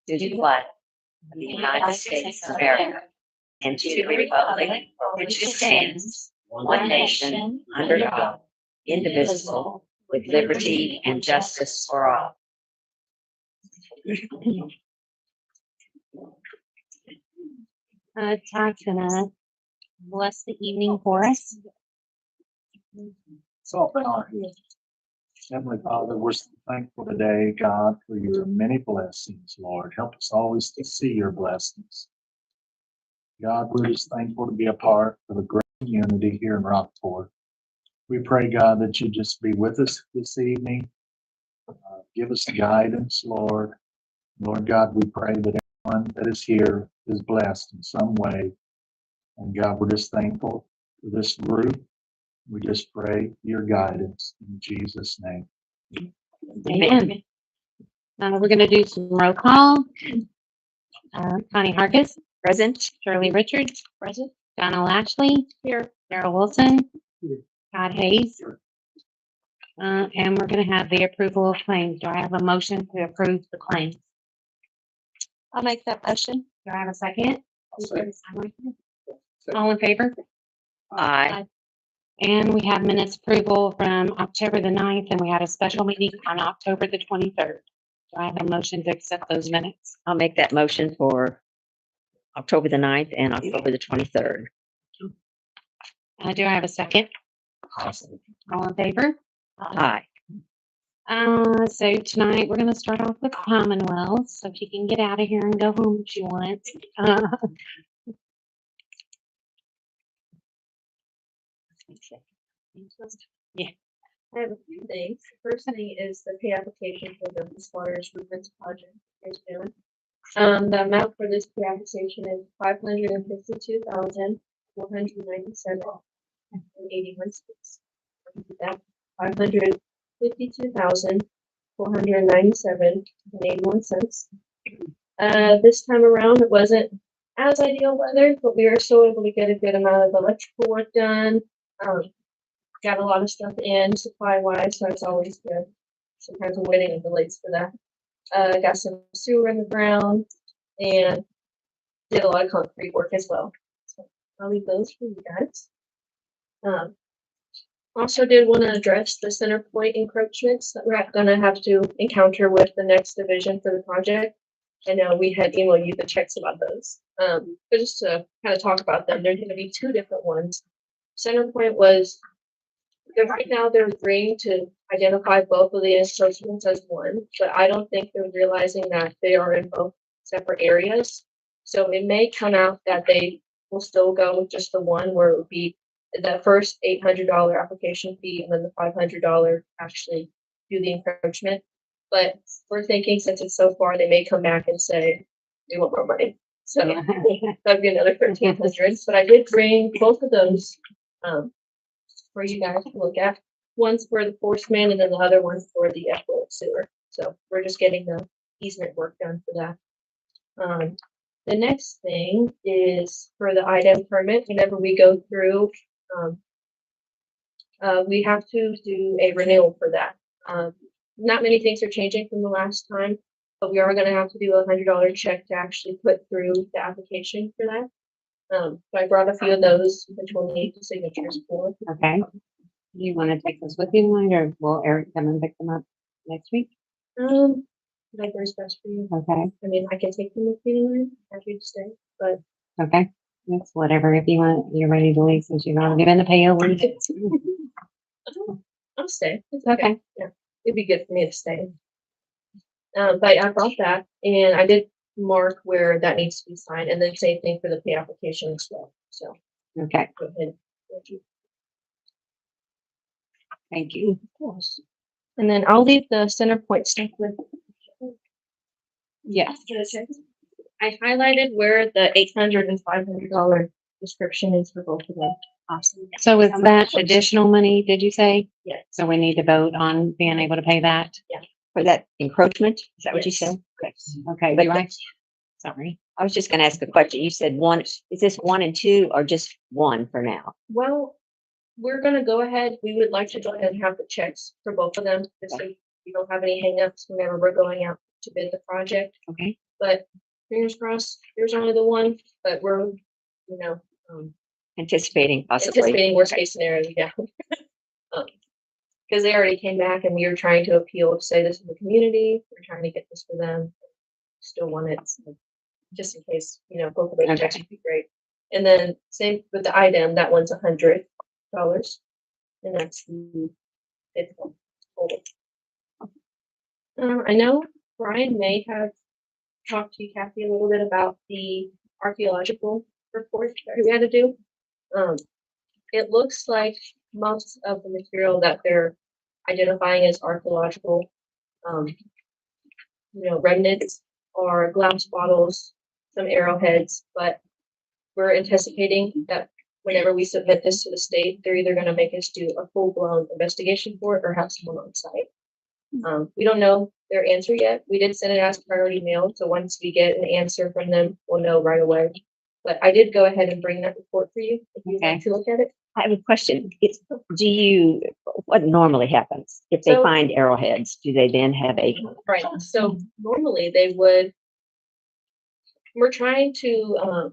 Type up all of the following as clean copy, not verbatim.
to the flag of the United States of America and to the republic for which it stands, one nation, under God, indivisible, with liberty and justice for all. Todd's gonna bless the evening for us. So, Heavenly Father, we're so thankful today, God, for your many blessings, Lord. Help us always to see your blessings. God, we're just thankful to be a part of a great community here in Rockport. We pray, God, that you just be with us this evening. Give us guidance, Lord. Lord God, we pray that everyone that is here is blessed in some way. And God, we're just thankful for this group. We just pray your guidance in Jesus' name. Amen. We're gonna do some roll call. Connie Hargis, Present. Shirley Richards, present. Donna Lashley, here. Darrell Wilson, Here. Todd Hayes. And we're gonna have the approval of claims. Do I have a motion to approve the claims? I'll make that motion. Do I have a second? Second. All in favor? Aye. And we have minutes approval from October the 9th, and we had a special meeting on October the 23rd. Do I have a motion to accept those minutes? I'll make that motion for October the 9th and October the 23rd. Do I have a second? All in favor? Aye. So tonight we're gonna start off with Commonwealth, so she can get out of here and go home if she wants. Yeah. I have a few things. First thing is the pay application for the water improvements project. The amount for this pay application is $552,497.81. That $552,497.81. This time around, it wasn't as ideal weather, but we were still able to get a good amount of electrical work done. Got a lot of stuff in supply wise, so it's always good. Sometimes I'm waiting on delays for that. Got some sewer in the ground and did a lot of concrete work as well. So I'll leave those for you guys. Also did want to address the center point encroachments that we're gonna have to encounter with the next division for the project. I know we had emailed you the checks about those. But just to kind of talk about them, there's gonna be two different ones. Center point was right now they're agreeing to identify both of the encroachments as one, but I don't think they're realizing that they are in both separate areas. So it may come out that they will still go with just the one where it would be the first $800 application fee and then the $500 actually do the encroachment. But we're thinking since it's so far, they may come back and say they want more money. So that'd be another 1,300. But I did bring both of those for you guys to look at. One's for the force main and then the other one's for the effluent sewer. So we're just getting the easement work done for that. The next thing is for the item permit. Whenever we go through, we have to do a renewal for that. Not many things are changing from the last time, but we are going to have to do a $100 check to actually put through the application for that. So I brought a few of those, which we'll need the signatures for. Okay. Do you want to take this with you tonight, or will Eric come and pick them up next week? Whatever's best for you. Okay. I mean, I can take them with me tonight, happy to stay, but Okay. It's whatever. If you want, you're ready to leave since you've already been to pay over. I'll stay. It's Okay. Yeah, it'd be good for me to stay. But I brought that and I did mark where that needs to be signed and then same thing for the pay application as well. So Okay. go ahead. Thank you. Of course. And then I'll leave the center point stuff with. Yes. I highlighted where the $800 and $500 description is for both of them. Awesome. So is that additional money, did you say? Yes. So we need to vote on being able to pay that? For that encroachment, is that what you Yes. said? Okay. But Do I? Sorry. I was just gonna ask a question. You said one, is this 1 and 2 or just one for now? Well, we're gonna go ahead. We would like to go ahead and have the checks for both of them, just so we don't have any hangups whenever we're going out to bid the project. Okay. but fingers crossed, there's only the one, but we're, Anticipating possibly. anticipating worst case scenario, yeah. Because they already came back and we were trying to appeal to say this is the community, we're trying to get this for them. Still want it, so just in case, both of those checks would be great. And then same with the item, that one's $100. And that's the fifth one. Total. I know Brian may have talked to you, Kathy, a little bit about the archaeological report that we had to do. It looks like most of the material that they're identifying as archaeological, remnants are glass bottles, some arrowheads, but we're anticipating that whenever we submit this to the state, they're either going to make us do a full-blown investigation for it or have someone on site. We don't know their answer yet. We did send it as priority mail, so once we get an answer from them, we'll know right away. But I did go ahead and bring that report for you if you'd like to look at it. I have a question. What normally happens if they So- find arrowheads? Do they then have a, Right, so normally they would, we're trying to,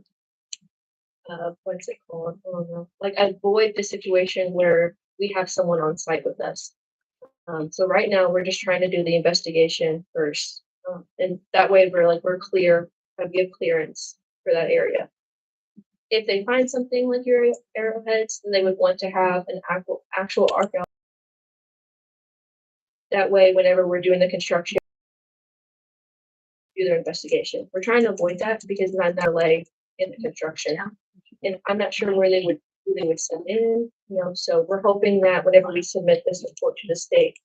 what's it called? I don't know, like avoid the situation where we have someone on site with us. So right now, we're just trying to do the investigation first. And that way we're clear, we have clearance for that area. If they find something like your arrowheads, then they would want to have an actual archaeologist. That way, whenever we're doing the construction, do their investigation. We're trying to avoid that because not delay in the construction. And I'm not sure who they would send in, so we're hoping that whenever we submit this report to the state,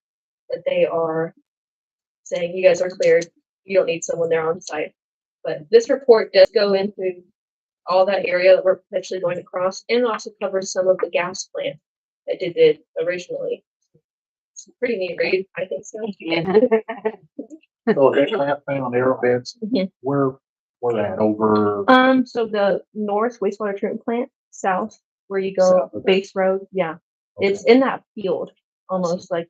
that they are saying, you guys are cleared, you don't need someone there on site. But this report does go into all that area that we're potentially going to cross, and also covers some of the gas plant that they did originally. It's a pretty neat read, I think so. So they have found arrowheads, Mhm. where at, over, So the north wastewater treatment plant, south, where you go South, okay. Base Road, yeah. It's okay. in that field, almost like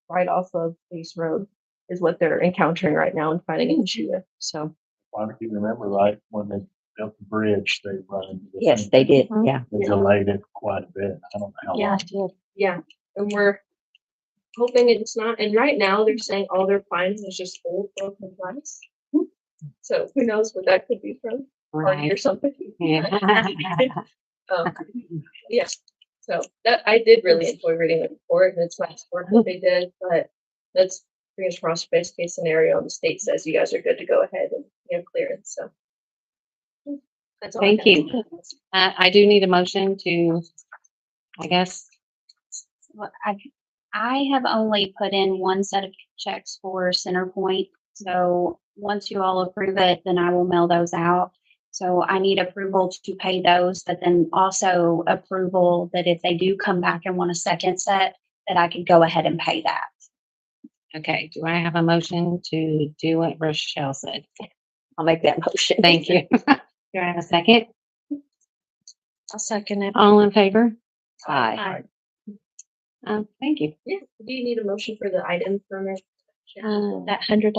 right off of Base Road is what they're encountering right now and finding an issue with, so. If I can remember right, when they built the bridge, they run into this. yes, they did, Mhm. yeah. They delayed it quite a bit. I don't know how Yeah. long. Yeah, and we're hoping it's not, and right now they're saying all their finds is just old broken glass. So who knows what that could be from, party or Right. something. Yeah. Yeah, so that, I did really enjoy reading the report, and it's nice work that they did, but that's fingers crossed, best case scenario, and the state says you guys are good to go ahead and you have clearance, so. That's all I Thank have. you. I do need a motion to, I guess, Well, I have only put in one set of checks for Centerpoint. So once you all approve it, then I will mail those out. So I need approval to pay those, but then also approval that if they do come back and want a second set, that I could go ahead and pay that. okay, do I have a motion to do what Rochelle said? I'll make that motion. Thank you. Do I have a second? I'll second it. All in favor? Aye. Thank you. Yeah, do you need a motion for the item permit? That $100.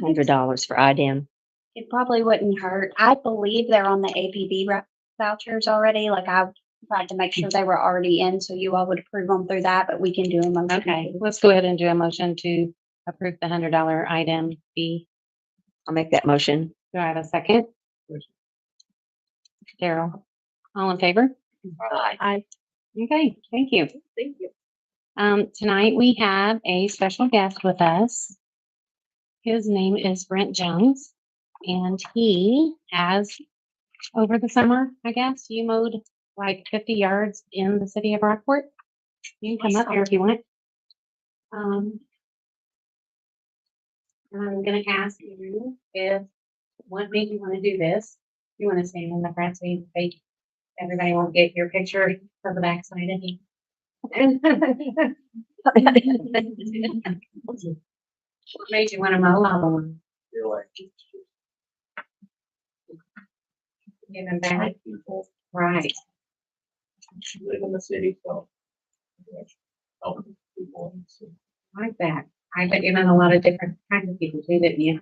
$100 for IDEM. It probably wouldn't hurt. I believe they're on the APB vouchers already. Like I tried to make sure they were already in, so you all would approve them through that, but we can do a motion. Okay, let's go ahead and do a motion to approve the $100 item fee. I'll make that motion. Do I have a second? Daryl, all in favor? Aye. Okay, thank you. Thank you. Tonight we have a special guest with us. His name is Brent Jones, and he has, over the summer, I guess, you mowed like 50 yards in the city of Rockport. You can come up here if you want. And I'm gonna ask you if what made you want to do this. You want to stand in the front so you can face everybody won't get your picture from the backside of you. What made you want to mow lawn? Giving back, right? Live in the city, so. Helping people, so. Like that. I bet you met a lot of different kinds of people too, didn't you?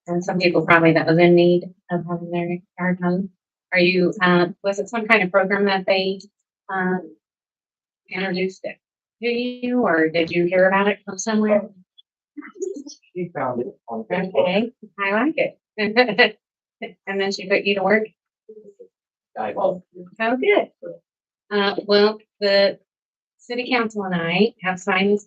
and some people probably that was in need of having their yard done. Are you, was it some kind of program that they, introduced it to you, or did you hear about it from somewhere? He found it on Facebook. Okay, I like it. And then she put you to work. Oh, good. Well, the city council and I have signed,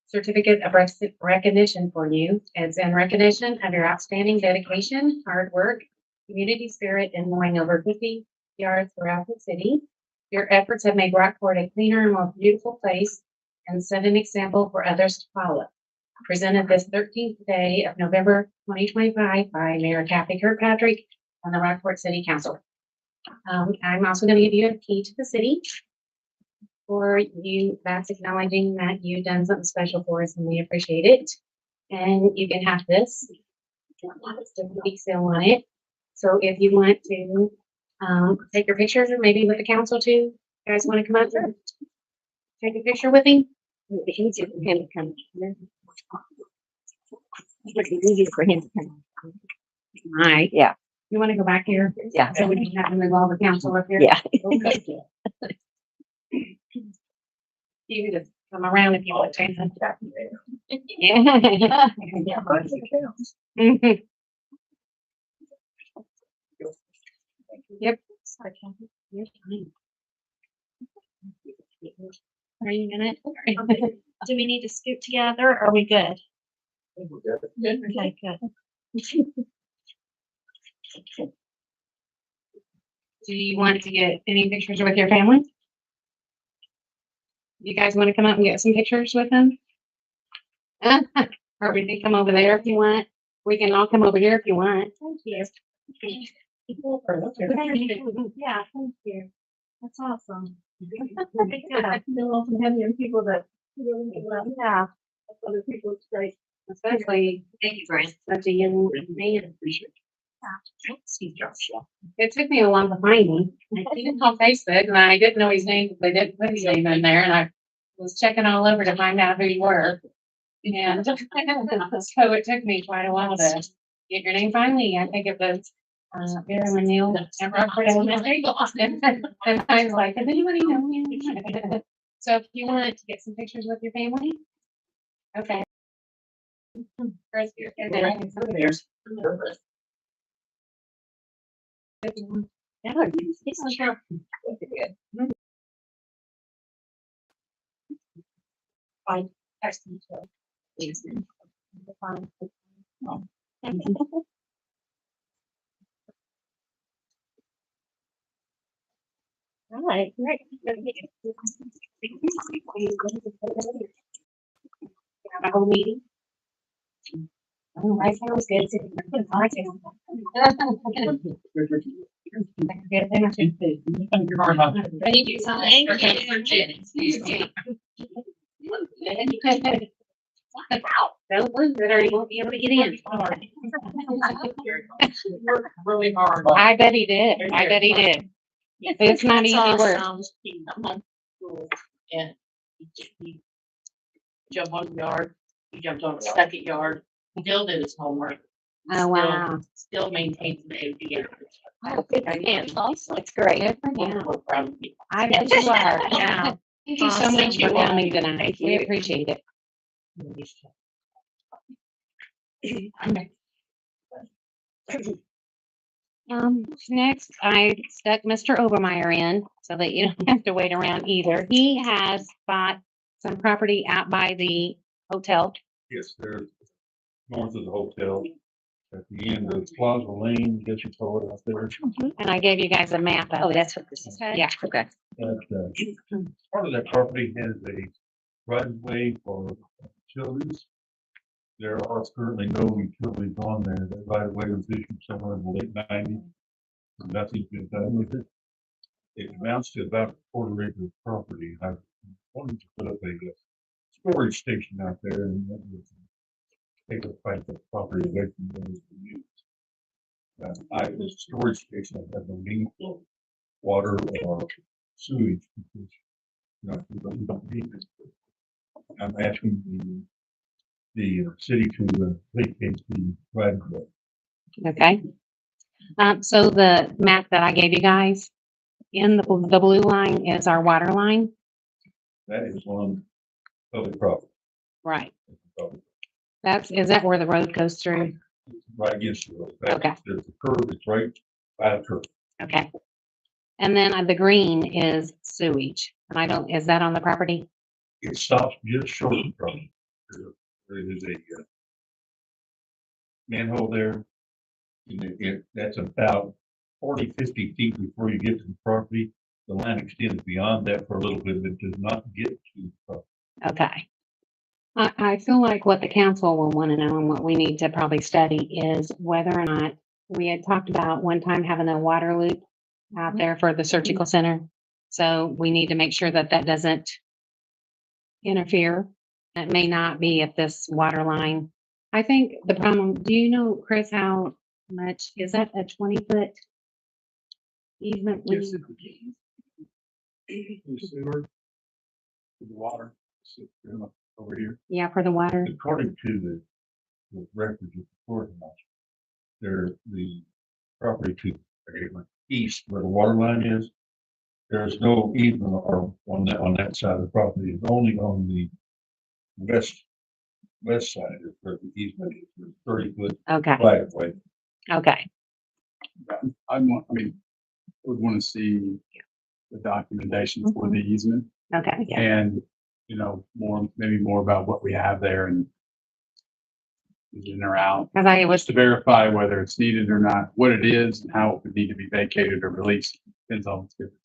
certificate of recognition for you. It's in recognition of your outstanding dedication, hard work, community spirit, and mowing over 50 yards throughout the city. Your efforts have made Rockport a cleaner and more beautiful place and set an example for others to follow. Presented this 13th day of November 2025 by Mayor Kathy Kirkpatrick and the Rockport City Council. I'm also going to give you a key to the city for you. That's acknowledging that you've done something special for us and we appreciate it. And you can have this. It's a big seal on it. So if you want to take your pictures or maybe with the council too, you guys want to come up and take a picture with him? It'd be easier for him to come. It'd be easier for him to come. All right. Yeah. You want to go back here? Yeah. So we can have him involve the council up here? Yeah. You can just come around if you want to. Yeah. Mhm. Yep. You're fine. Are you gonna? Do we need to scoot together? Or are we good? Okay, good. Do you want to get any pictures with your family? You guys want to come up and get some pictures with them? Or we can come over there if you want. We can all come over here if you want. Thank you. Yeah, thank you. That's awesome. Yeah, no, from having people that. Yeah. Other people, it's great. Especially Thank you, Brent. such a young man. It took me a while to find him. I seen him on Facebook and I didn't know his name. They didn't put his name in there and I was checking all over to find out who you were. And so it took me quite a while to get your name finally. I think it was Marilyn Neal at Rockford Elementary. And I was like, does anybody know him? So if you want to get some pictures with your family. Okay. First, you're All right, great. My whole meeting. Oh, that sounds good. Thank you very much. Thank you. Those ones that already won't be able to get in. Worked really hard. I bet he did. I bet he did. It's not easy work. And he jumped on the yard, he jumped on the second yard, still did his homework. Oh, wow. Still maintains the APR. Oh, good for him. That's great. Good for him. We're proud of you. I bet you are. Yeah. Thank you so Awesome. much for coming tonight. Thank We you. appreciate it. Next, I stuck Mr. Obermeyer in so that you don't have to wait around either. He has bought some property out by the hotel. Yes, they're north of the hotel. At the end of Plaza Lane, I guess you call it out there. And I gave you guys a map of Oh, it. that's what this is. Yeah. Okay. But, part of that property has a right of way for utilities. There are currently no utilities on there. That right of way was issued somewhere in the late '90s. Nothing's been done with it. It amounts to about a quarter acre of property. I wanted to put up a storage station out there and that was take a fight that property away from those who use. The storage station has no need for water or sewage because, we don't need it. I'm asking the the city to vacate the right of way. Okay. So the map that I gave you guys, in the blue line is our water line. That is on public property. Right. Is that where the road goes through? Right against the road. Okay. There's a curve, it's right by the curve. Okay. And then the green is sewage. And is that on the property? It stops just short of the property. There is a manhole there. And that's about 40, 50 feet before you get to the property. The line extends beyond that for a little bit, but does not get to the property. Okay. I feel like what the council will want to know and what we need to probably study is whether or not we had talked about one time having a water loop out there for the surgical center. So we need to make sure that that doesn't interfere. It may not be at this water line. I think the problem, do you know, Chris, how much, is that a 20-foot easement? Yes, the sewer, the water, over here. Yeah, for the water. According to the records of the courthouse, the property to east where the water line is, there's no easement or on that side of the property. It's only on the west side is where the easement is, 30-foot Okay, right of way. okay. Would want to see the documentation for the easement Okay, yeah. and, maybe more about what we have there and is it in or out, Because I was, just to verify whether it's needed or not, what it is and how it would need to be vacated or released, depends on what's different.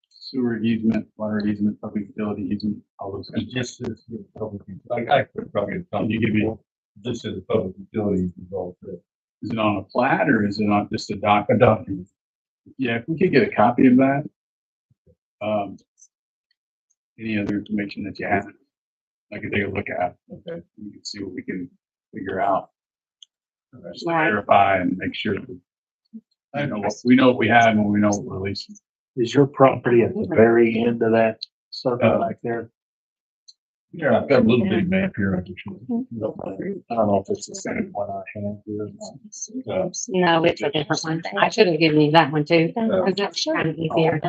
Sewer easement, water easement, public utility easement, all those It's things. just this is public. I could probably. Can you give me- This is a public utility involved. Is it on a plat or is it on just a document? Yeah, if we could get a copy of that. Any other information that you have, I could take a look at. Okay. You can see what we can figure out. Just to Right. verify and make sure that we know what we have and we know what we're releasing. Is your property at the very end of that circle back there? Yeah, I've got a little big map here. I can show you. I don't know if it's the same one I have here. no, it's a different one. I should have given you that one too, because that's kind of easier.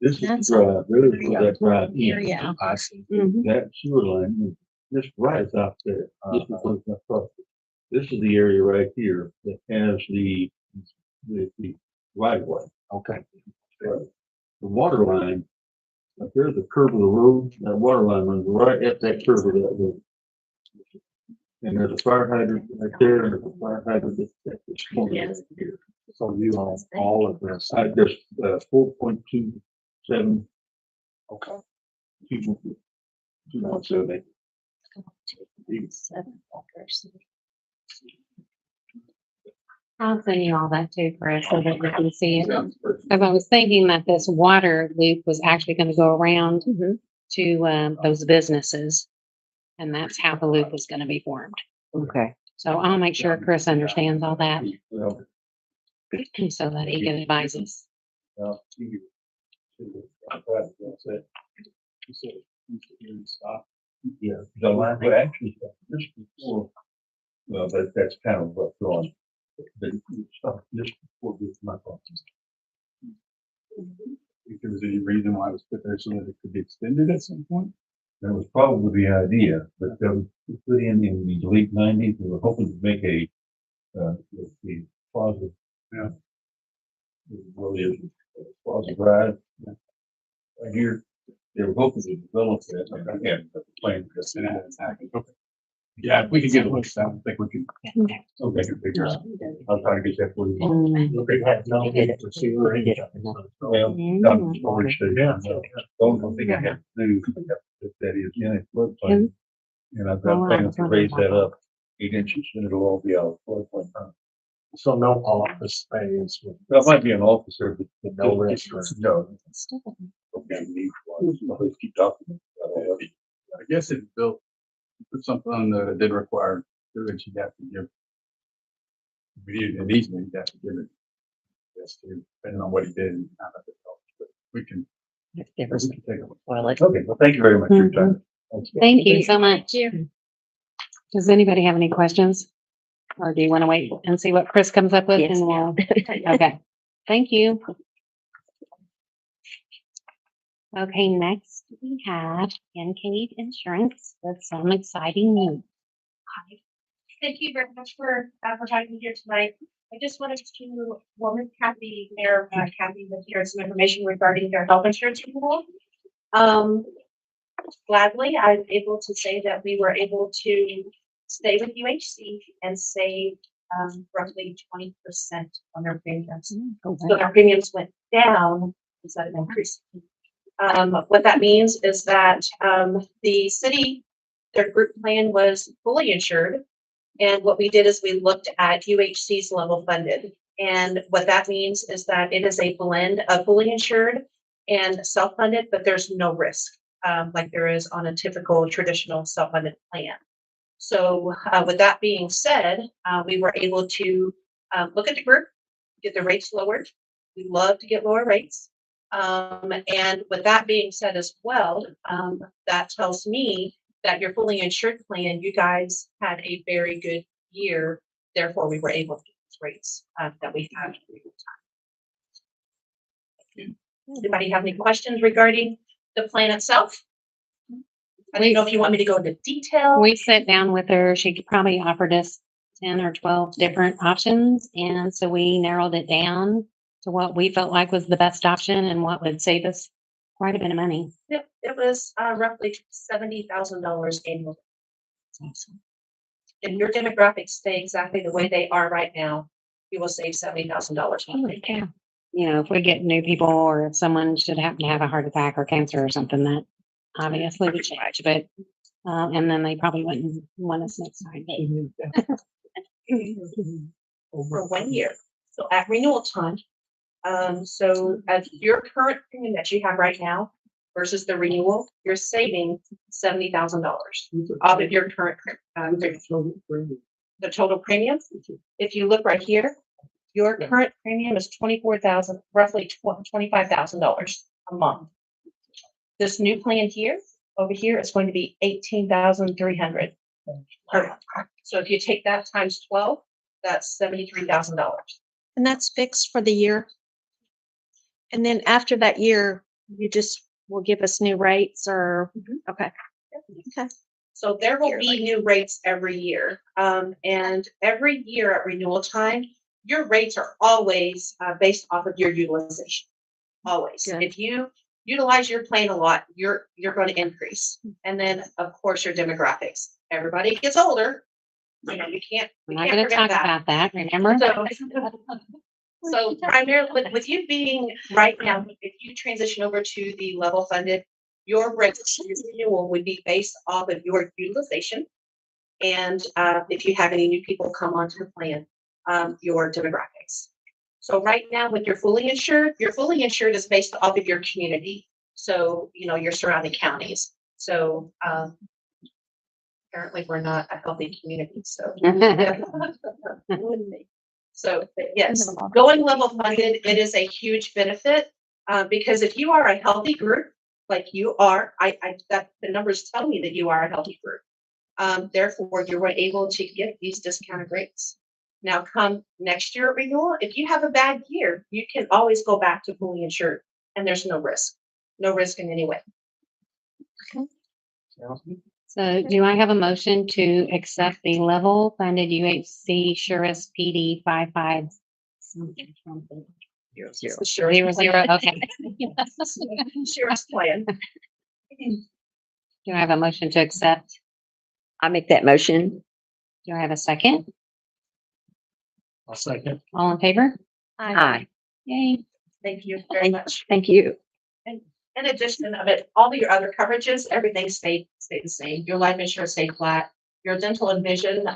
This That's is that right here. Yeah. I see. Mhm. That sewer line, this right out there. This is the area right here that has the right of way. Okay. The water line, there's the curve of the road, that water line runs right at that curve of that road. And there's a fire hydrant right there, and there's a fire hydrant at this corner right here. So you own all of this. I just, 4.27, Okay. 2.7. I'll send you all that too, Chris, so that you can see it. Because I was thinking that this water loop was actually going to go around to those businesses. And that's how the loop was going to be formed. Okay. So I'll make sure Chris understands all that Well, so that he can advise us. well, yeah, the line, but actually, just before, well, that's kind of what's going. But it stopped just before this, my office. If there was any reason why it was put there so that it could be extended at some point. That was probably the idea, but that was put in the late 90s. We were hoping to make a plaza. Yeah. Well, it is Plaza Drive. Right here, they were hoping to develop that. I had the plan. And it hasn't happened. Okay. Yeah, if we could get a look at that, I think we can. Okay. Okay, figure out. I'll try to get that for you. They have no need for sewer. Well, down the storage station. The only thing I have to do, that is in a floodplain. And I've got plans to raise that up 8 inches and it'll all be out of floodplain. So no office space. with- That might be an officer, but No restaurant. No. Okay, need one. Let's keep talking. I guess if Bill put something on that did require, that you'd have to give. If we needed an easement, you'd have to give it. Yes, depending on what he did and how that helps, but we can take a look. Well, Okay, well, thank you very much for your time. Thank you so much. Does anybody have any questions? Or do you want to wait and see what Chris comes up with? Yes, And we'll, okay, thank you. Okay, next we have Kincaid Insurance with some exciting news. Thank you very much for advertising here tonight. I just wanted to warn Kathy, Mayor Kathy, with here some information regarding their health insurance renewal. Gladly, I'm able to say that we were able to stay with UHC and save roughly 20% on their premiums. So their premiums went down instead of increasing. What that means is that the city, their group plan was fully insured. And what we did is we looked at UHC's level funded. And what that means is that it is a blend of fully insured and self-funded, but there's no risk like there is on a typical traditional self-funded plan. So with that being said, we were able to look at the group, get the rates lowered. We love to get lower rates. And with that being said as well, that tells me that your fully insured plan, you guys had a very good year. Therefore, we were able to get these rates that we have. Anybody have any questions regarding the plan itself? I don't know if you want me to go into detail. We sat down with her. She probably offered us 10 or 12 different options. And so we narrowed it down to what we felt like was the best option and what would save us quite a bit of money. It was roughly $70,000 annually. If your demographics stay exactly the way they are right now, you will save $70,000. Holy cow. You know, if we get new people or if someone should happen to have a heart attack or cancer or something, that obviously would change, but, and then they probably wouldn't want us next time. For 1 year. So at renewal time, so at your current premium that you have right now versus the renewal, you're saving $70,000 off of your current the total premium. If you look right here, your current premium is roughly $25,000 a month. This new plan here, over here, is going to be $18,300 per month. So if you take that times 12, that's $73,000. And that's fixed for the year. And then after that year, you just will give us new rates or, okay. Okay. So there will be new rates every year. And every year at renewal time, your rates are always based off of your utilization. Always. Good. If you utilize your plan a lot, you're going to increase. And then of course your demographics. Everybody gets older. You know, we We're not can't gonna forget talk that. about that, remember? So primarily with you being right now, if you transition over to the level funded, your renewal would be based off of your utilization. And if you have any new people come onto the plan, your demographics. So right now with your fully insured is based off of your community. So, you know, your surrounding counties. So apparently we're not a healthy community, so. So, but yes, going level funded, it is a huge benefit, because if you are a healthy group, like you are, that the numbers tell me that you are a healthy group. Therefore, you're able to get these discounted rates. Now, come next year at renewal, if you have a bad year, you can always go back to fully insured, and there's no risk in any way. So do I have a motion to accept the level funded UHC Surest PD 55? Sure. 00, okay. Insurance plan. Do I have a motion to accept? I make that motion. Do I have a second? I'll second. All in favor? Aye. Yay. Thank you very much. Thank you. In addition of it, all of your other coverages, everything stayed the same. Your life insurance stayed flat. Your dental and vision,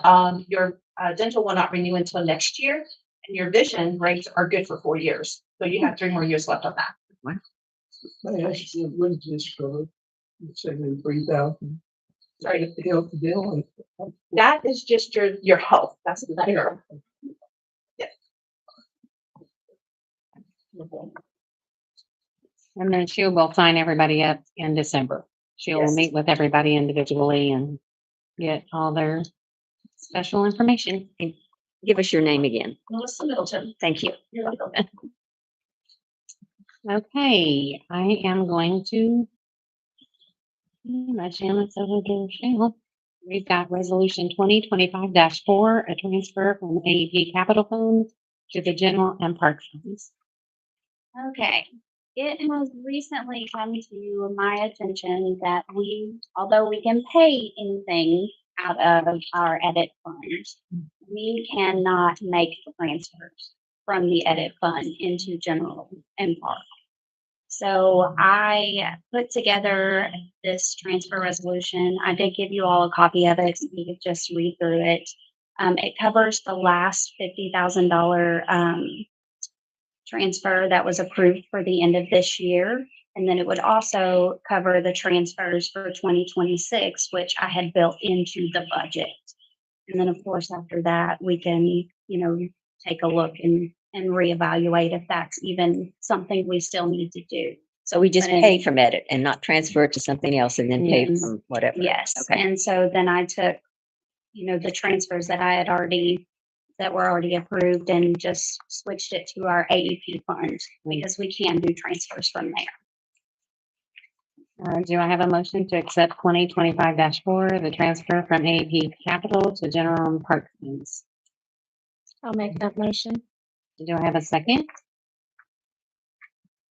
your dental will not renew until next year, and your vision rates are good for 4 years. So you have 3 more years left on that. What is this for? It's 3,000. Sorry, Health bill. that is just your health. That's the better. Yeah. And then she will sign everybody up in December. She'll Yes. meet with everybody individually and get all their special information. Give us your name again. Melissa Middleton. Thank you. You're welcome. Okay, I am going to. My Shannon's over there, Shannon. We've got resolution 2025-4, a transfer from AEP capital funds to the general and park funds. Okay, it has recently come to my attention that although we can pay anything out of our edit funds, we cannot make transfers from the edit fund into general and park. So I put together this transfer resolution. I did give you all a copy of it, so you could just read through it. It covers the last $50,000 transfer that was approved for the end of this year. And then it would also cover the transfers for 2026, which I had built into the budget. And then, of course, after that, we can, take a look and reevaluate if that's even something we still need to do. So we just But in- pay from edit and not transfer it to something else and then pay Yes. from whatever. Yes, Okay. and so then I took, the transfers that that were already approved and just switched it to our AEP fund because we can do transfers from there. Do I have a motion to accept 2025-4, the transfer from AEP capital to general and park funds? I'll make that motion. Do I have a second?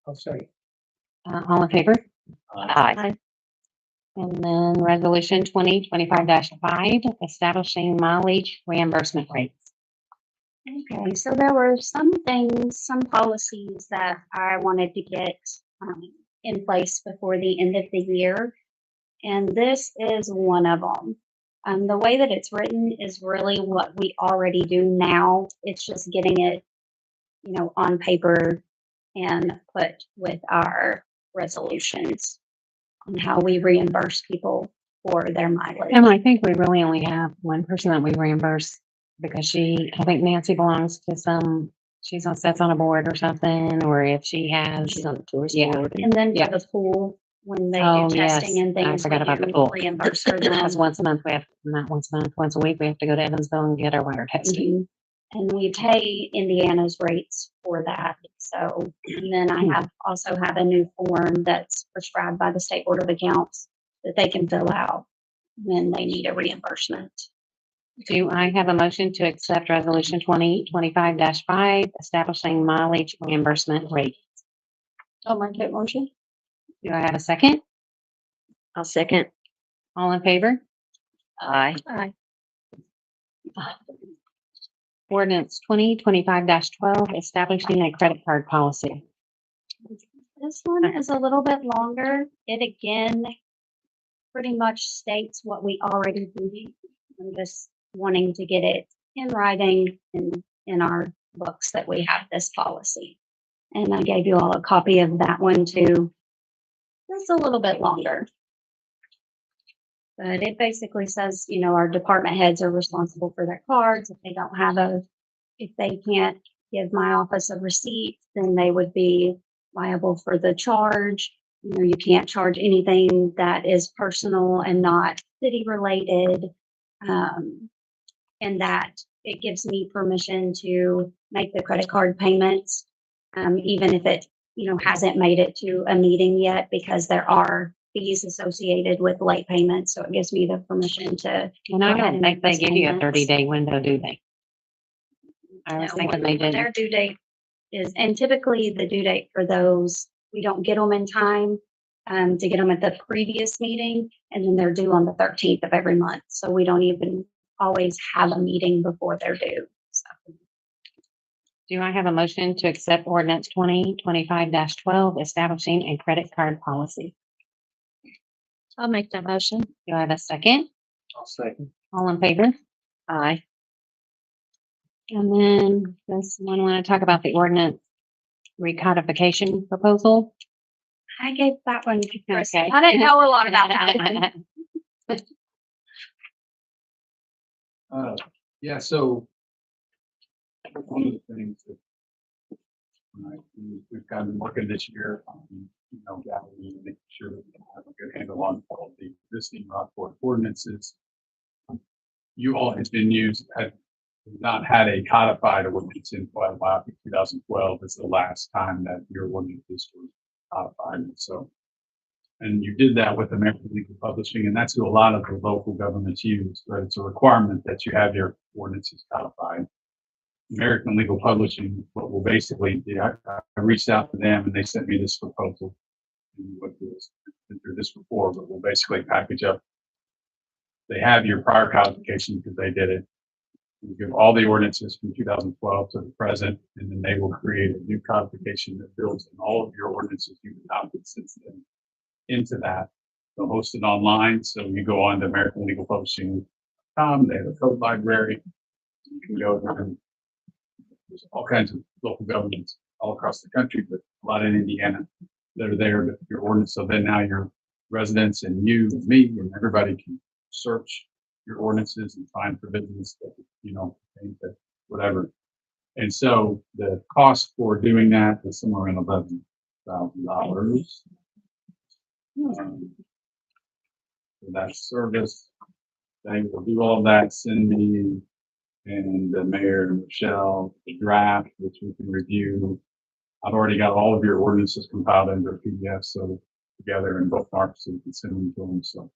I'll say, All in favor? Aye. And then resolution 2025-5, establishing mileage reimbursement rates. Okay, so there were some policies that I wanted to get in place before the end of the year. And this is one of them. The way that it's written is really what we already do now. It's just getting it, on paper and put with our resolutions on how we reimburse people for their mileage. And I think we really only have one person that we reimburse because I think Nancy belongs to she's on a board or something, or if she has. She's on the tourist Yeah. board. And then Yeah. for the pool, when they Oh, do testing yes. and I things, forgot we about the do pool. reimburse her Because then. once a month not once a month, once a week, we have to go to Evansville and get our water tested. Mhm. And we pay Indiana's rates for that. So, and then I also have a new form that's prescribed by the State Board of Accounts that they can fill out when they need a reimbursement. Do I have a motion to accept resolution 2025-5, establishing mileage reimbursement rate? I'll make that motion. Do I have a second? I'll second. All in favor? Aye. Aye. Ordinance 2025-12, establishing a credit card policy. This one is a little bit longer. It again pretty much states what we already do. I'm just wanting to get it in writing in our books that we have this policy. And I gave you all a copy of that one too. It's a little bit longer. But it basically says, our department heads are responsible for their cards. If they can't give my office a receipt, then they would be liable for the charge. You can't charge anything that is personal and not city related. And that it gives me permission to make the credit card payments, even if it, hasn't made it to a meeting yet, because there are fees associated with late payments. So it gives me the permission to. And I go ahead don't and think make they those give you a payments. 30-day window, do they? I was No, thinking they did. Their due date and typically the due date for those, we don't get them in time to get them at the previous meeting, and then they're due on the 13th of every month. So we don't even always have a meeting before they're due. So Do I have a motion to accept ordinance 2025-12, establishing a credit card policy? I'll make that motion. Do I have a second? I'll second. All in favor? Aye. And then does someone want to talk about the ordinance recodification proposal? I gave that one to Chris. Okay. I didn't know a lot about that. Yeah, so one of the things that we've kind of been working this year on, gathering and making sure that we have a good handle on all the existing Rockport ordinances. You all had been used, had not had a codified ordinance in quite a while. I think 2012 is the last time that your ordinances were codified. So, and you did that with American Legal Publishing, and that's who a lot of the local governments use, but it's a requirement that you have your ordinances codified. American Legal Publishing, what will basically do, I reached out to them and they sent me this proposal. And what this, been through this before, but we'll basically package up. They have your prior codification because they did it. You give all the ordinances from 2012 to the present, and then they will create a new codification that builds in all of your ordinances you've adopted since then into that. They'll host it online, so you go on to AmericanLegalPublishing.com. They have a code library. You can go there and there's all kinds of local governments all across the country, but a lot in Indiana that are there with your ordinance. So then now your residents and you and me and everybody can search your ordinances and find provisions that, you know, that whatever. And so the cost for doing that is somewhere around $11,000. For that service, they will do all that, send me and the mayor and Michelle the draft, which we can review. I've already got all of your ordinances compiled into a PDF, so together in bookmarks, so you can send them to them. So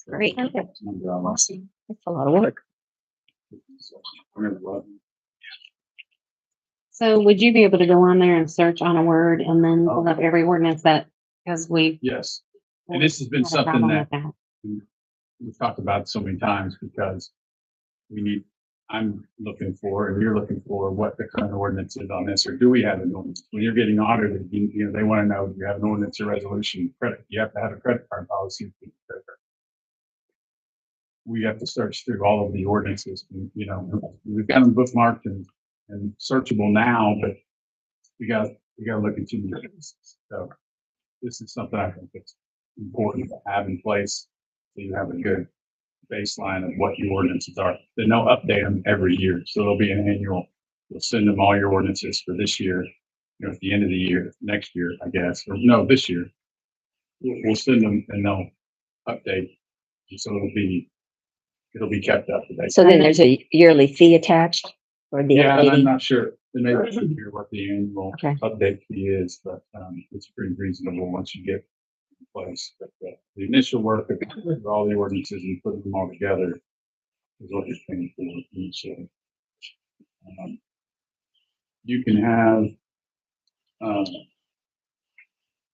Great. and, Awesome. That's a lot of work. So would you be able to go on there and search on a word and then pull up every ordinance that, because we. Yes, and this has been had a something problem that with that. we've talked about so many times because we need, I'm looking for, and you're looking for what the current ordinance is on this, or do we have an ordinance? When you're getting audited, you know, they want to know, do you have an ordinance or resolution credit? You have to have a credit card policy. To get credit card. We have to search through all of the ordinances, you know, we've got them bookmarked and searchable now, but we got to look into the ordinances. So this is something I think that's important to have in place so you have a good baseline of what your ordinances are. Then they'll update them every year. So there'll be an annual, you'll send them all your ordinances for this year, you know, at the end of the year, next year, I guess, or no, this year. We'll send them and they'll update. So it'll be kept up to date. So then there's a yearly fee attached for the Yeah, and I'm updating? not sure. They may not hear what the annual Okay. update fee is, but it's pretty reasonable once you get in place. But the initial work of all the ordinances and putting them all together is what you're paying for initially. You can have,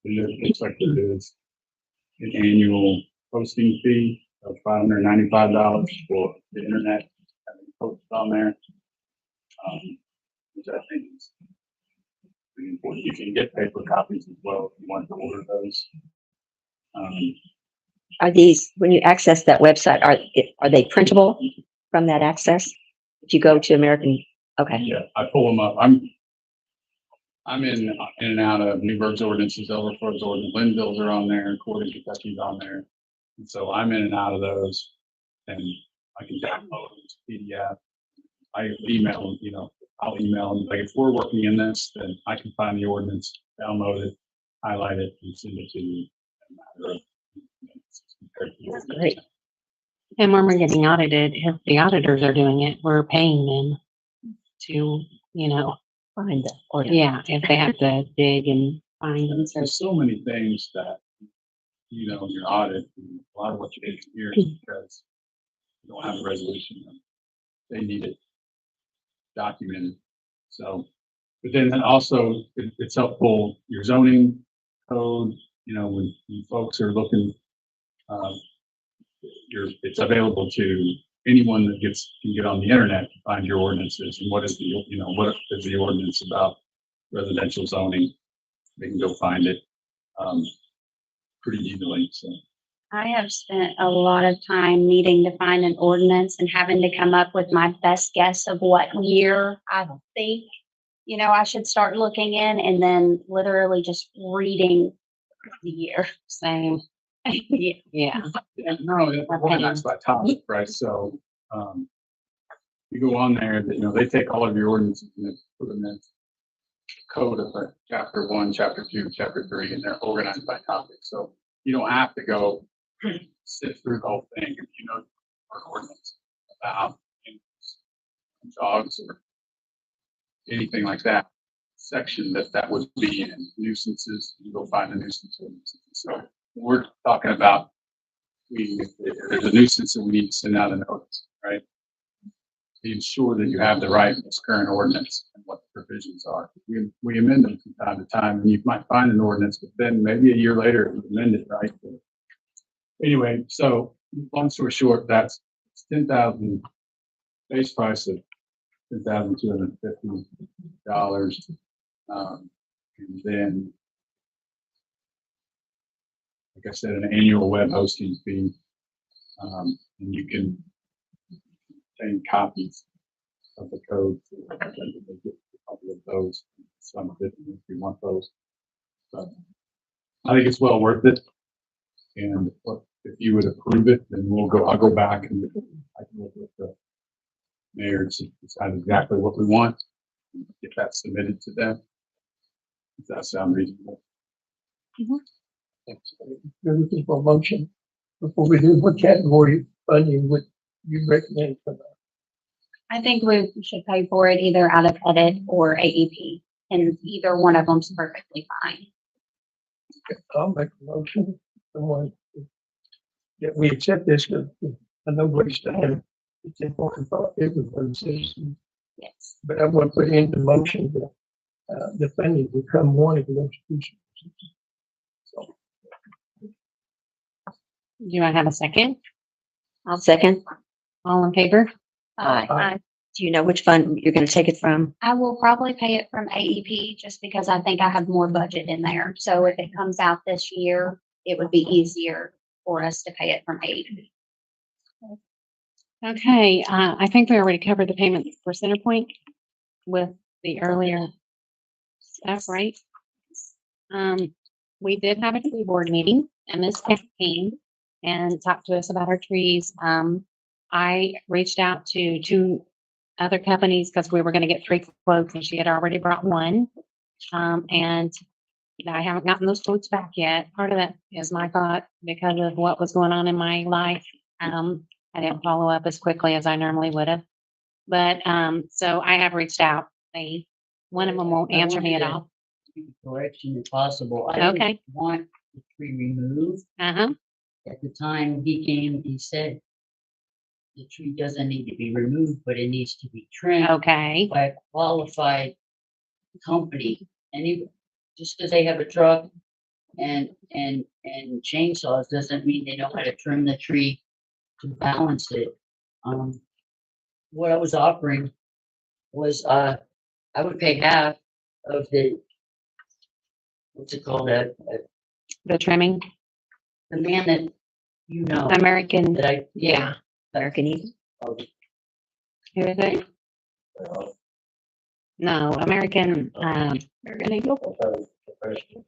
it looks like there is an annual posting fee of $595 for the internet having posted on there. Which I think is pretty important. You can get paper copies as well if you want to order those. Are these, when you access that website, are they printable from that access? If you go to American, okay. Yeah, I pull them up. I'm in and out of Newburgh's ordinances, Elderford's ordinance, Linville's are on there, Corning, Kentucky's on there. And so I'm in and out of those and I can download PDF. I email, you know, I'll email them. Like if we're working in this, then I can find the ordinance, download it, highlight it, and send it to you. in a matter of minutes. Great. And when we're getting audited, if the auditors are doing it, we're paying them to, you know, Find the order. yeah, if they have to dig and find them. So There's so many things that, you know, in your audit, and a lot of what you get here is because you don't have a resolution. They need it documented. So, but then also it's helpful, your zoning code, you know, when folks are looking, it's available to anyone that can get on the internet to find your ordinances and what is the, you know, what is the ordinance about residential zoning. They can go find it pretty easily. So I have spent a lot of time needing to find an ordinance and having to come up with my best guess of what year I think, you know, I should start looking in, and then literally just reading the year. same. Yeah. Yeah. yeah, no, it's organized by topic, right? So you go on there, you know, they take all of your ordinances and they put them in code of like chapter 1, chapter 2, chapter 3, and they're organized by topic. So you don't have to go sit through the whole thing, if you know, our ordinance about dogs or anything like that, section that would be in nuisances, you go find a nuisance ordinance. So we're talking about, if there's a nuisance and we need to send out a notice, right? To ensure that you have the right current ordinance and what the provisions are. We amend them from time to time, and you might find an ordinance, but then maybe a year later it's amended, right? Anyway, so long story short, that's 10,000 base price of $10,250. And then, like I said, an annual web hosting fee. And you can obtain copies of the code. A couple of those, some of it, if you want those. But I think it's well worth it. And if you would approve it, then I'll go back and I can look with the mayor to decide exactly what we want. Get that submitted to them. Does that sound reasonable? You're looking for a motion before we do, what category funding would you recommend for that? I think we should pay for it either out of edit or AEP, and either one of them's perfectly fine. I'll make a motion. Someone that we accept this, because I know where you stand. It's important for everyone, citizens. Yes. But I want to put in the motion that the funding will come one of the institutions. So, Do I have a second? I'll second. All in favor? Aye. Do you know which fund you're gonna take it from? I will probably pay it from AEP just because I think I have more budget in there. So if it comes out this year, it would be easier for us to pay it from AEP. Okay, I think we already covered the payment for Centerpoint with the earlier stuff, right? We did have a tree board meeting and Ms. Peck came and talked to us about our trees. I reached out to 2 other companies because we were gonna get 3 quotes and she had already brought one. And I haven't gotten those quotes back yet. Part of that is my thought because of what was going on in my life. I didn't follow up as quickly as I normally would have. But, so I have reached out. One of them won't answer me at all. Correction if possible. I Okay. didn't want the tree removed. Uh-huh. At the time he came, he said the tree doesn't need to be removed, but it needs to be trimmed Okay. by a qualified company. And just because they have a truck and chainsaws doesn't mean they know how to trim the tree to balance it. What I was offering was, I would pay half of the, what's it called, The trimming, the man that, you know, American, that I. yeah. American Eagle? Who is it? No, American, American Eagle.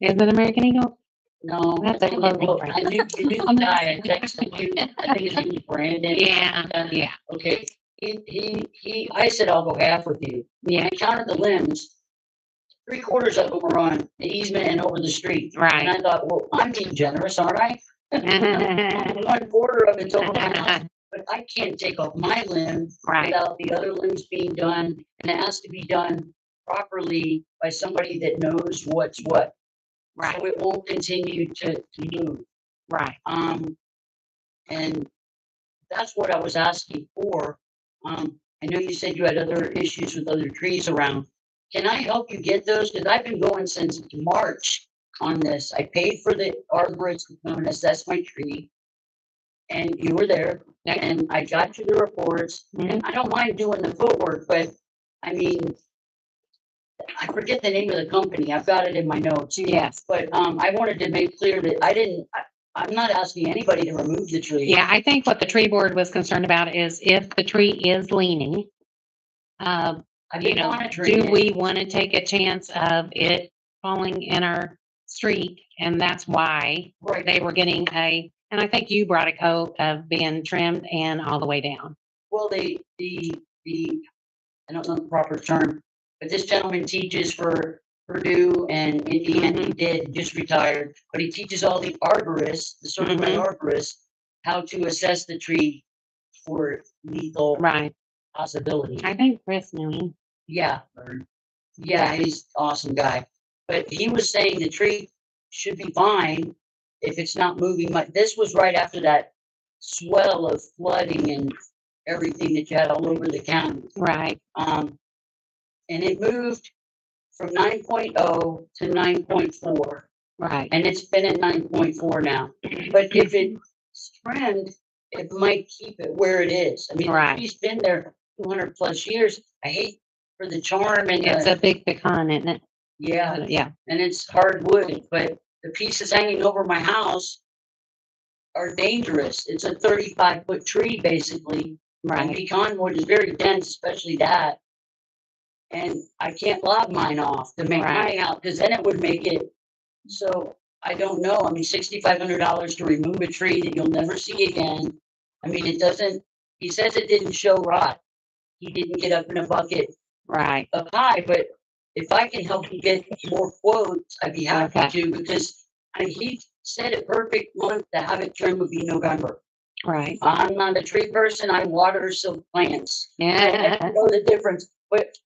Is it American Eagle? No. That's a clothing Well, brand. I knew the guy, I texted you, I think his name was Brandon. Yeah. Okay, I said, I'll go half with you. Yeah. I counted the limbs. 3/4 of them were on the easement and over the street. And Right. I thought, well, I'm being generous, aren't I? 1/4 of it's over my house, but I can't take off my limb Right. without the other limbs being done. And it has to be done properly by somebody that knows what's what. Right. So it won't continue to move. Right. And that's what I was asking for. I know you said you had other issues with other trees around. Can I help you get those? Because I've been going since March on this. I paid for the arborist to come and assess my tree. And you were there, and I got you the reports, and I don't mind doing the footwork, but I mean, I forget the name of the company. I've got it in my notes. Yes. But, I wanted to make clear that I'm not asking anybody to remove the tree. Yeah, I think what the tree board was concerned about is if the tree is leaning, I've you been know, monitoring do it. we want to take a chance of it falling in our street? And that's why Right. they were getting and I think you brought a coat of being trimmed and all the way down. Well, the, I don't know the proper term, but this gentleman teaches for Purdue and Indiana. He just retired, but he teaches all the arborists, the certified arborists, how to assess the tree for lethal Right. possibility. I think Chris knew him. Yeah. Yeah, he's awesome guy. But he was saying the tree should be fine if it's not moving much. This was right after that swell of flooding and everything that you had all over the county. Right. And it moved from 9.0 to 9.4, Right. and it's been at 9.4 now. But if it's trend, it might keep it where it is. I mean, the Right. tree's been there 200 plus years. I hate for the charm and It's a big pecan, isn't it? yeah, Yeah. and it's hardwood, but the pieces hanging over my house are dangerous. It's a 35-foot tree, basically. And Right. pecan wood is very dense, especially that. And I can't log mine off to make Right. mine out, because then it would make it, so I don't know. I mean, $6,500 to remove a tree that you'll never see again. I mean, it doesn't, he says it didn't show rot. He didn't get up in a bucket Right. of high, but if I can help you get more quotes, I'd be happy Okay. to, because he said a perfect month to have it trimmed would be November. Right. I'm not a tree person. I water silk plants. I Yeah. know the difference, but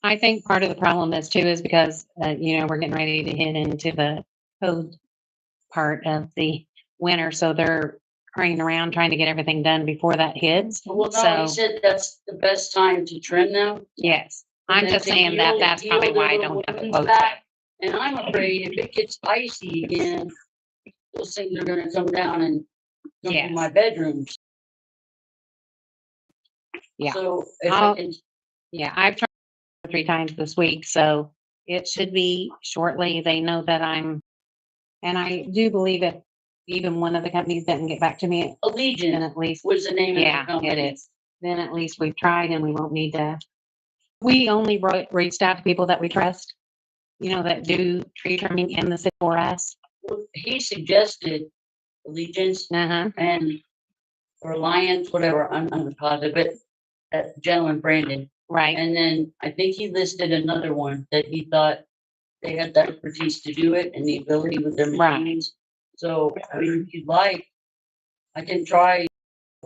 I think part of the problem is too, is because, we're getting ready to hit into the code part of the winter. So they're hurrying around trying to get everything done before that hits. well, no, he So, said that's the best time to trim them. yes, and I'm then just to saying that heal- that's heal probably the why I little don't have the wounds quotes back. back. And I'm afraid if it gets icy again, those things are gonna come down and come Yes. to my bedrooms. Yeah. So if I I'll- can, Yeah, I've tried 3 times this week, so it should be shortly. They know that and I do believe if even one of the companies didn't get back to me, then Allegiant at least, was the name of the yeah, company. it is. Then at least we've tried and we won't need to. We only reached out to people that we trust, that do tree trimming in the city for us. Well, he suggested Allegiance Uh-huh. and or Alliance, whatever, I'm positive, but that gentleman, Brandon. Right. And then I think he listed another one that he thought they had the expertise to do it and the ability with their Right. machines. So, I mean, if you'd like, I can try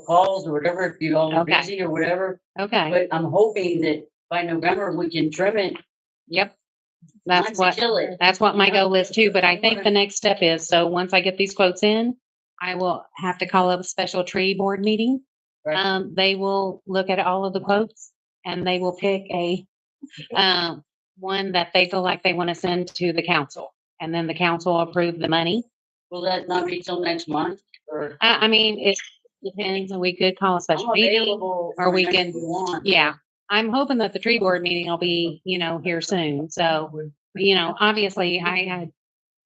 calls or whatever, if you all are Okay. busy or whatever. Okay. But I'm hoping that by November, we can trim it. Yep. Not That's to what, kill it. that's what my you know? goal is too, but I think the next step is, so once I get these quotes in, I will have to call up a special tree board meeting. Right. They will look at all of the quotes and they will pick a, one that they feel like they want to send to the council. And then the council will approve the money. Will that not be till next month or? I mean, it depends, and we could call a I'm special meeting. available or we whenever can- you want. Yeah, I'm hoping that the tree board meeting will be, here soon. So, obviously I had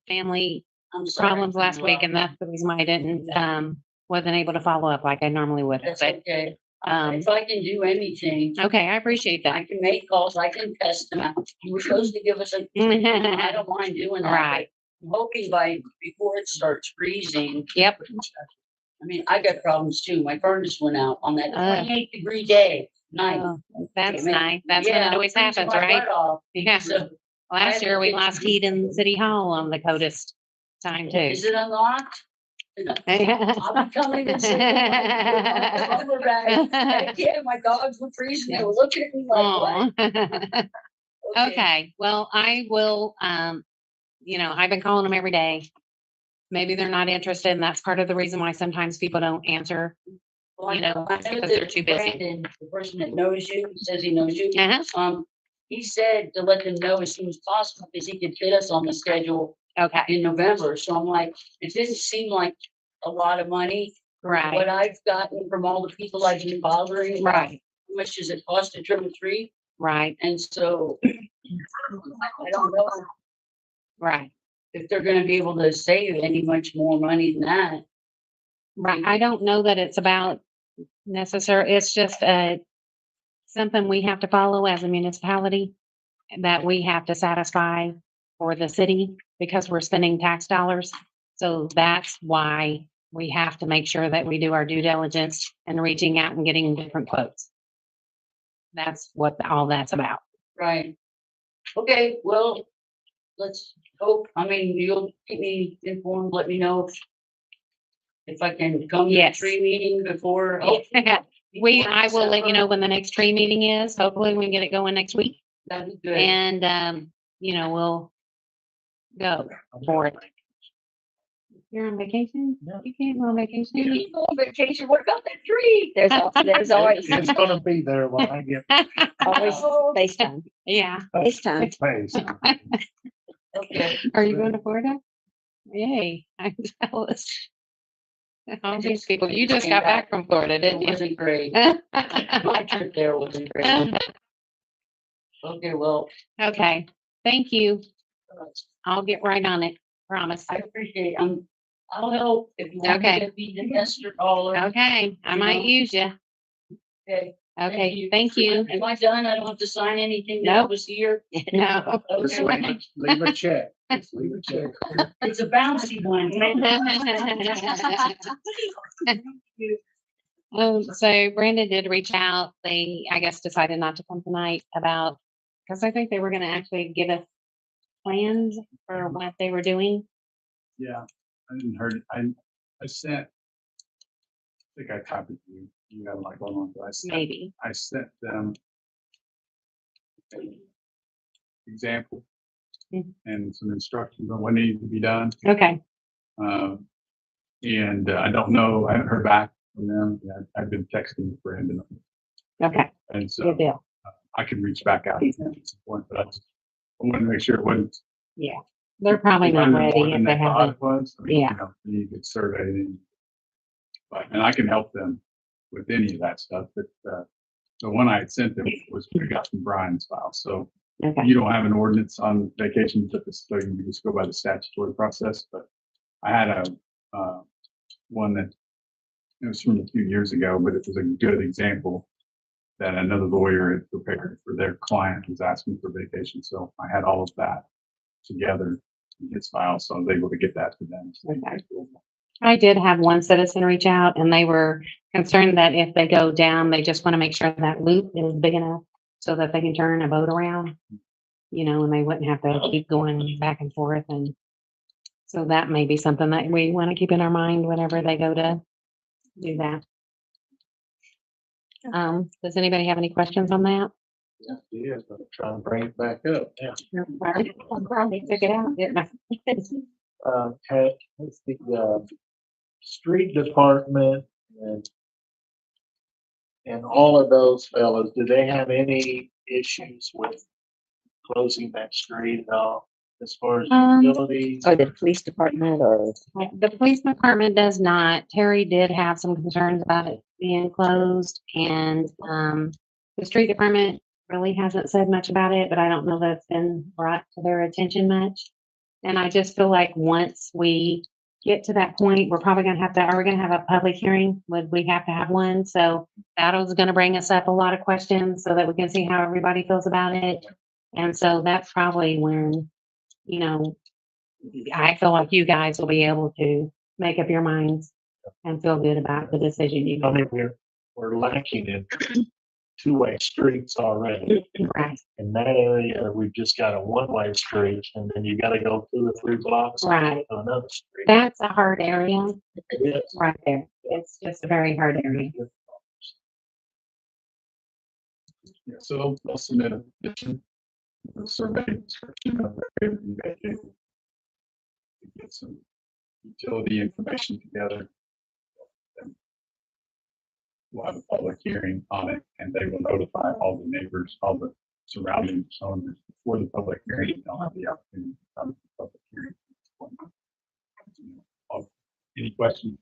family I'm sorry. problems last week and that's the reason why I didn't, wasn't able to follow up like I normally would. That's But, okay. um, If I can do anything, okay, I appreciate I that. can make calls, I can test them out. You were supposed to give us a, I don't mind doing that. but Right. I'm hoping before it starts freezing. Yep. I mean, I got problems too. My furnace went out on that 28-degree day, night. Oh, that's man. nice. That's when Yeah, it always freezing happens, my right? butt off. Yeah. So, Last year we lost heat in City Hall on the coldest time too. is it unlocked? I'll be coming and sitting in my lumber bag. Heck yeah, my dogs were freezing. They were looking at me like, what? Aw. Okay, well, I will, I've been calling them every day. Maybe they're not interested, and that's part of the reason why sometimes people don't answer. Well, I You know, know because that they're too busy. Brandon, the person that knows you, says he knows you. Uh-huh. He said to let them know as soon as possible because he could fit us on the schedule Okay, in November. So I'm like, it didn't seem like a lot of money. What right, I've gotten from all the people I've been bothering. about right, How much does it cost to trim a tree? right, And so I don't know right, if they're gonna be able to save any much more money than that. right. I don't know that it's about necessary, it's just, something we have to follow as a municipality that we have to satisfy for the city because we're spending tax dollars. So that's why we have to make sure that we do our due diligence and reaching out and getting different quotes. That's what all that's about. Right. Okay, well, let's hope, I mean, you'll keep me informed, let me know if I can come to the Yes. tree meeting before. I will let you know when the next tree meeting is. Hopefully we can get it going next week. That'd be good. And, we'll go for it. You're on vacation? You can't go on vacation. You go on vacation, what about that tree? There's always, It's gonna be there when I get always FaceTime. Yeah. FaceTime. paid. Okay. Are you going to Florida? Yay, I'm jealous. All these people, you just got back from Florida, It didn't you? wasn't great. My trip there wasn't great. Okay, well, Okay, thank you. I'll get right on it, promise. I appreciate it. I'll help if you want me Okay. to be the Esther caller. Okay, I might use you. Okay. Okay, thank you. Am I done? I don't have to sign anything that Nope. was here? No. Just Okay. leave a check. Just leave a check. It's a bouncy one. So Brandon did reach out. They, I guess, decided not to come tonight because I think they were gonna actually give us plans for what they were doing. Yeah, I didn't heard, I sent, I think I copied you, you got my phone on, but Maybe. I sent them example Mhm. and some instructions on what needs to be done. Okay, And I don't know, I haven't heard back from them. I've been texting Brandon. okay, And good so deal. I can reach back out to them at some point, but I wanted to make sure it wasn't. Yeah, they're probably it not wasn't more ready than if they thought haven't. it was. I mean, Yeah. you know, you get surveyed and I can help them with any of that stuff, but, the one I had sent them was, we got from Brian's file, so Okay, you don't have an ordinance on vacation, but so you just go by the statutory process, but I had one that, it was from a few years ago, but it was a good example that another lawyer had prepared for their client who's asking for vacation, so I had all of that together in his file, so I was able to get that to them. Okay. I did have one citizen reach out and they were concerned that if they go down, they just want to make sure that loop is big enough so that they can turn a boat around, and they wouldn't have to keep going back and forth. And so that may be something that we want to keep in our mind whenever they go to do that. Does anybody have any questions on that? Yeah, I'm trying to bring it back up. Yeah. I'm glad they took it out, didn't I? Okay, let's see, street department and all of those fellows, do they have any issues with closing that street at all as far as utilities? Or the police department or. The police department does not. Terry did have some concerns about it being closed and, the street department really hasn't said much about it, but I don't know that it's been brought to their attention much. And I just feel like once we get to that point, we're probably gonna are we gonna have a public hearing? Would we have to have one? So that was gonna bring us up a lot of questions so that we can see how everybody feels about it. And so that's probably when, I feel like you guys will be able to make up your minds and feel good about the decision you I made. mean, we're lacking in two-way streets already. Right, In that area, we've just got a one-way street and then you gotta go 2 or 3 blocks to right. another street. That's a hard area It is. right there. It's just a very hard area. Yeah, so I'll submit a petition, a survey description of the area we vacated. Get some utility information together. Then we'll have a public hearing on it and they will notify all the neighbors, all the surrounding owners before the public hearing. They'll have the opportunity to come to the public hearing. Any questions?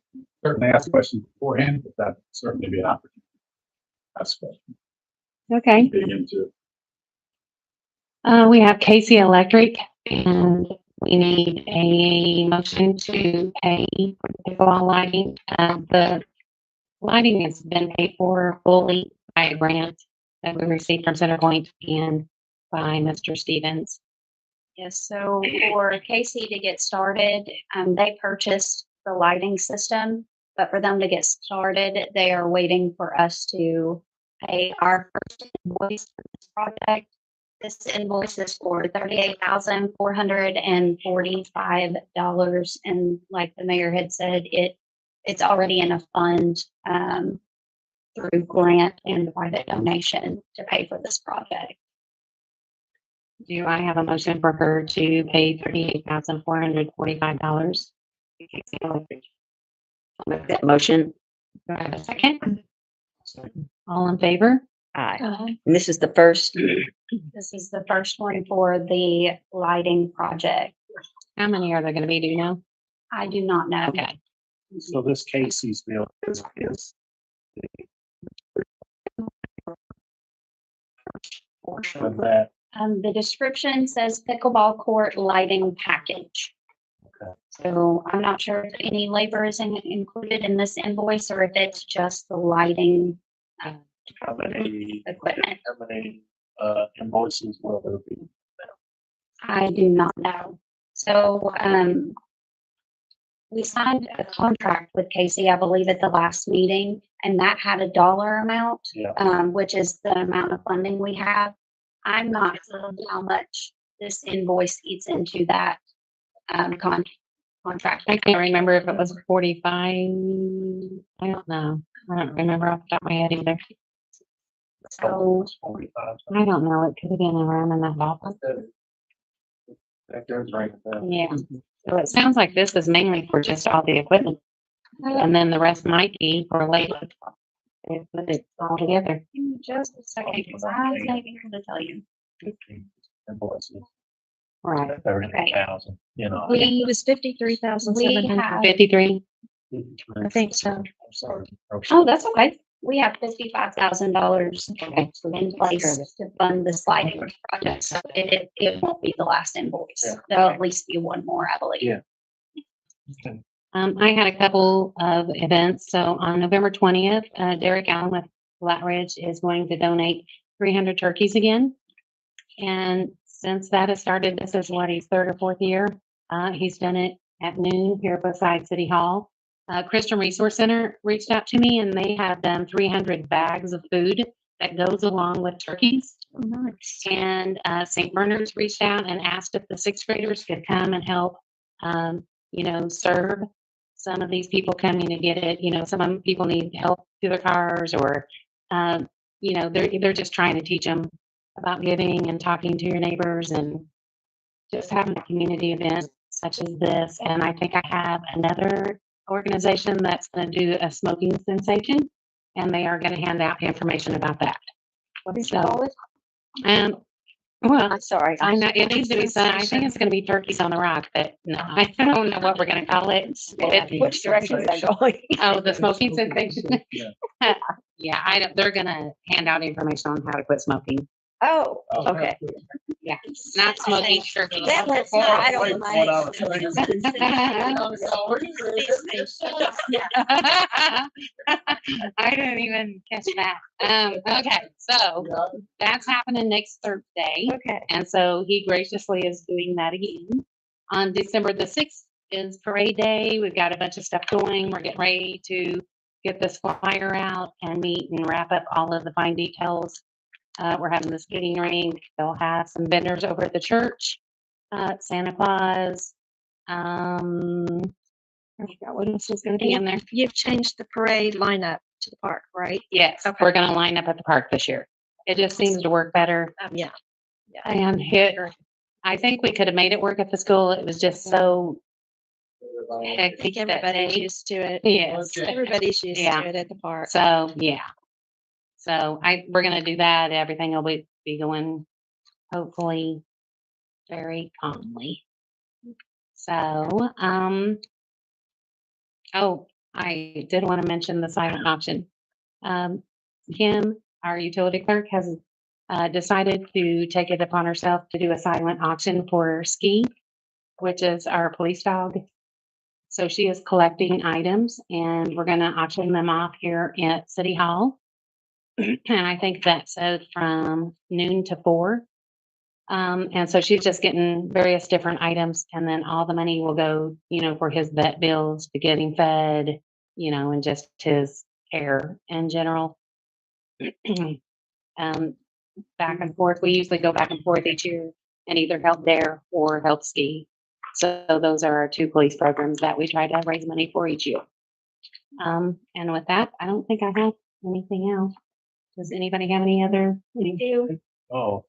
Certainly ask questions beforehand, but that certainly be an opportunity. Ask questions, Okay. dig into it. We have Casey Electric and we need a motion to pay for the pickleball lighting. The lighting has been paid for fully by a grant that we received from CenterPoint and by Mr. Stevens. Yes, so for Casey to get started, they purchased the lighting system, but for them to get started, they are waiting for us to pay our first invoice for this project. This invoice is for $38,445, and like the mayor had said, it it's already in a fund, through grant and private donation to pay for this project. Do I have a motion for her to pay $38,445? I'll make that motion. Do I have a second? All in favor? Aye. Uh, And this is the first, This is the first one for the lighting project. How many are there gonna be, do you know? I do not know. Okay. So this Casey's bill is portion of that. The description says pickleball court lighting package. Okay. So I'm not sure if any labor is included in this invoice or if it's just the lighting How many, equipment. how many, invoices will there be? I do not know. So, we signed a contract with Casey, I believe, at the last meeting, and that had a dollar amount, Yeah. which is the amount of funding we have. I'm not sure how much this invoice eats into that, contract. I can't remember if it was 45. I don't know. I don't remember off the top of my head either. So, 45. I don't know. It could have been around in that ballpark. That goes right there. Yeah. So it sounds like this is mainly for just all the equipment. And then the rest might be for labor. They put it all together. give me just a second, because I was not even going to tell you. 15 invoices, Right. 30,000, you know. We, It was 53,700. we have, 53. I think so. I'm sorry. oh, that's okay. We have $55,000 in place to fund this lighting project, so it won't be the last invoice. Yeah. There'll at least be one more, I believe. Yeah. I had a couple of events. So on November 20th, Derek Allen with Flat Ridge is going to donate 300 turkeys again. And since that has started, this is what, his third or fourth year. He's done it at noon here beside City Hall. Christian Resource Center reached out to me and they have done 300 bags of food that goes along with turkeys. And St. Bernard's reached out and asked if the sixth graders could come and help, serve some of these people coming to get it. Some of them people need help to their cars or, they're just trying to teach them about giving and talking to your neighbors and just having a community event such as this. And I think I have another organization that's going to do a smoking sensation, and they are going to hand out information about that. What is So, it called? Well, I'm sorry. I know it needs to be said. I think it's going to be turkeys on the rock, but no, I don't know what we're going to call it. Which direction is that going? Oh, the smoking sensation. Yeah. Yeah, I don't, they're going to hand out information on how to quit smoking. Oh, okay. Yeah, not smoking turkey. That one's right on What I was I didn't even catch that. Okay, so that's happening next Thursday. Okay. And so he graciously is doing that again. On December the 6th is parade day. We've got a bunch of stuff going. We're getting ready to get this flyer out and meet and wrap up all of the fine details. We're having the skating rink. They'll have some vendors over at the church. Santa Claus. I forgot what else was gonna be in there. You've changed the parade lineup to the park, right? Yes, Okay. we're gonna line up at the park this year. It just seems to work better. Yeah. And I think we could have made it work at the school. It was just so I hectic think that everybody's day. used to it. Yes. Everybody's used Yeah. to it at the park. So, yeah. So we're gonna do that. Everything will be going hopefully very calmly. So, oh, I did want to mention the silent auction. Kim, our utility clerk, has decided to take it upon herself to do a silent auction for Ski, which is our police dog. So she is collecting items and we're gonna auction them off here at City Hall. And I think that said from noon to 4. And so she's just getting various different items and then all the money will go, for his vet bills, to get him fed, and just his care in general. Back and forth. We usually go back and forth each year and either help Dare or help Ski. So those are our two police programs that we try to raise money for each year. And with that, I don't think I have anything else. Does anybody have any other? Oh,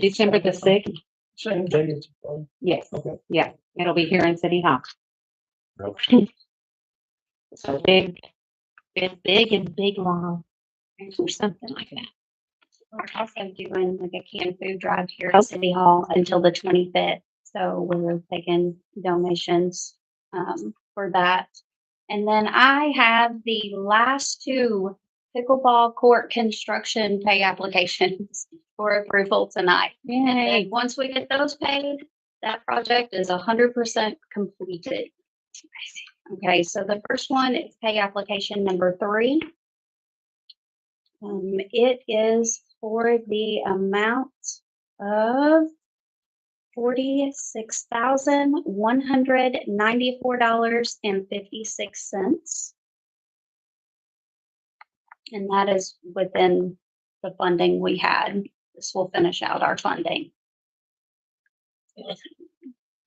December the 6th? Same day as. Yes, Okay. yeah, it'll be here in City Hall. really? So big and big long, or something like that. We're also doing like a canned food drive here at City Hall until the 25th. So we're taking donations for that. And then I have the last two pickleball court construction pay applications for approval tonight. Yay. And once we get those paid, that project is 100% completed. Okay, so the first one is pay application number 3. It is for the amount of $46,194.56. And that is within the funding we had. This will finish out our funding. I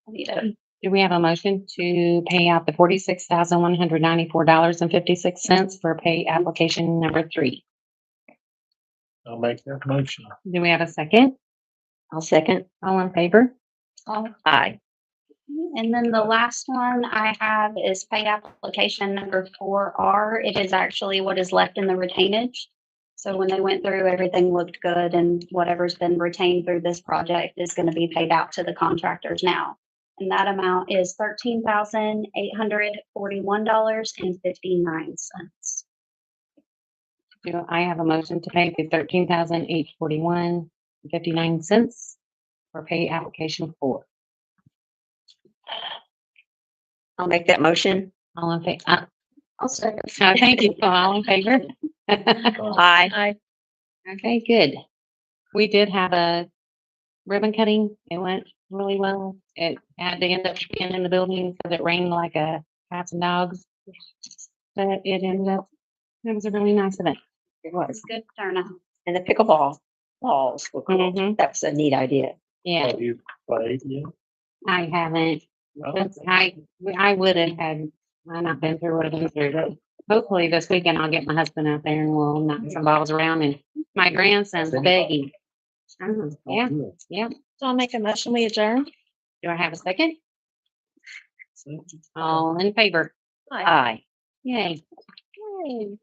need a Do we have a motion to pay out the $46,194.56 for pay application number 3? I'll make that motion. Do we have a second? I'll second. All in favor? call. Aye. And then the last one I have is pay application number 4R. It is actually what is left in the retainage. So when they went through, everything looked good, and whatever's been retained through this project is going to be paid out to the contractors now. And that amount is $13,841.59. Do I have a motion to pay the $13,841.59 for pay application 4? I'll make that motion. All in favor? I'll second. Thank you. All in favor? Aye. Okay, good. We did have a ribbon cutting. It went really well. It had to end up being in the building because it rained like a cats and dogs. But it ended up, it was a really nice event. It was. It's good turnout. And the pickleball balls were cool. Mhm. That was a neat idea. Yeah, Have you played yet? I haven't. No? I would have had, I not been through what I've been through, but hopefully this weekend I'll get my husband out there and we'll knock some balls around and my grandson's begging. Yeah, Good. yeah. So I'll make a motion, we adjourn. Do I have a second? All in favor? Aye. Yay. Yay.